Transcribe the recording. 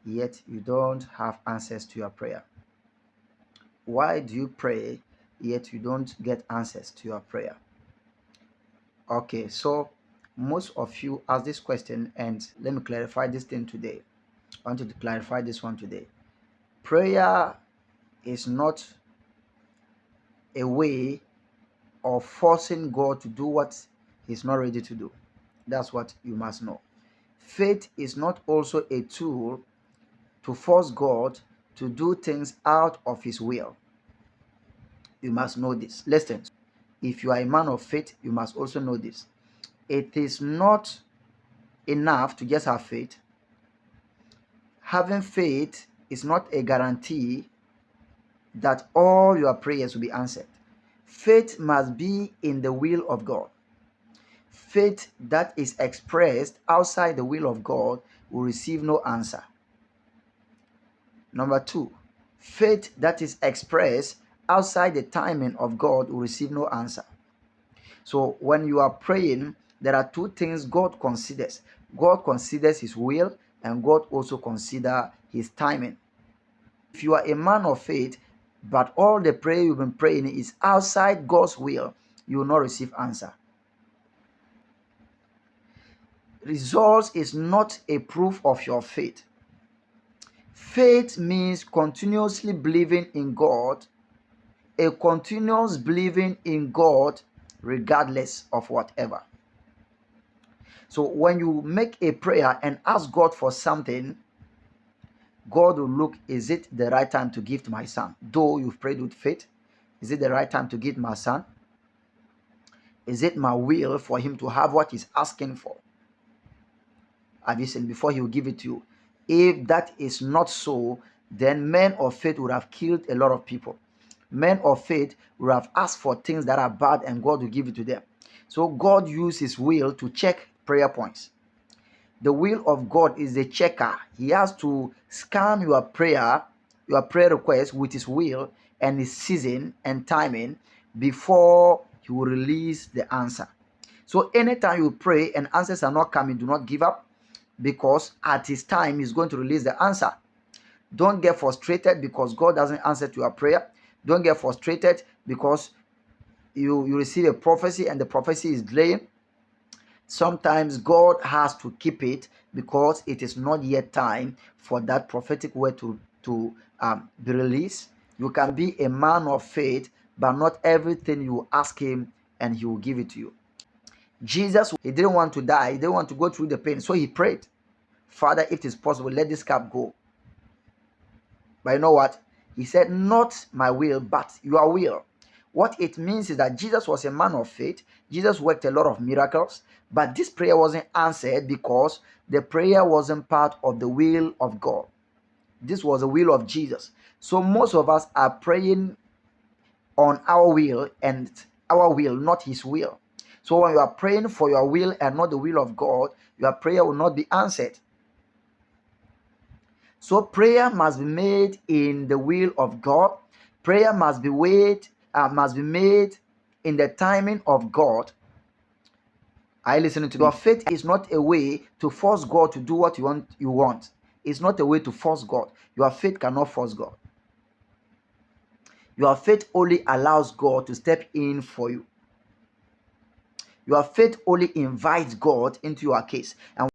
yet you don't have answers to your prayer? Why do you pray yet you don't get answers to your prayer? Okay, so most of you ask this question, and let me clarify this thing today. I want to clarify this one today. Prayer is not a way of forcing God to do what He's not ready to do. That's what you must know. Faith is not also a tool to force God to do things out of His will. You must know this. Listen, if you are a man of faith, you must also know this. It is not enough to just have faith. Having faith is not a guarantee that all your prayers will be answered. Faith must be in the will of God. Faith that is expressed outside the will of God will receive no answer. Number two, faith that is expressed outside the timing of God will receive no answer. So when you are praying, there are two things God considers. God considers His will, and God also considers His timing. If you are a man of faith, but all the prayer you've been praying is outside God's will, you will not receive answer. Results is not a proof of your faith. Faith means continuously believing in God, a continuous believing in God regardless of whatever. So when you make a prayer and ask God for something, God will look, is it the right time to give to my son? Though you've prayed with faith, is it the right time to give my son? Is it my will for him to have what he's asking for? Have you seen before he will give it to you? If that is not so, then men of faith would have killed a lot of people. Men of faith would have asked for things that are bad, and God will give it to them. So God used His will to check prayer points. The will of God is the checker. He has to scan your prayer request with His will and His season and timing before He will release the answer. So anytime you pray and answers are not coming, do not give up, because at His time He's going to release the answer. Don't get frustrated because God doesn't answer to your prayer. Don't get frustrated because you receive a prophecy and the prophecy is delaying. Sometimes God has to keep it because it is not yet time for that prophetic word to be released. You can be a man of faith, but not everything you ask Him and He will give it to you. Jesus, He didn't want to die. He didn't want to go through the pain. So He prayed, Father, if it is possible, let this cup go. But you know what? He said, not my will, but your will. What it means is that Jesus was a man of faith. Jesus worked a lot of miracles, but this prayer wasn't answered because the prayer wasn't part of the will of God. This was the will of Jesus. So most of us are praying on our will, and our will, not His will. So when you are praying for your will and not the will of God, your prayer will not be answered. So prayer must be made in the will of God. Prayer must be made in the timing of God. Are you listening to me? Your faith is not a way to force God to do what you want. It's not a way to force God. Your faith cannot force God. Your faith only allows God to step in for you. Your faith only invites God into your case. And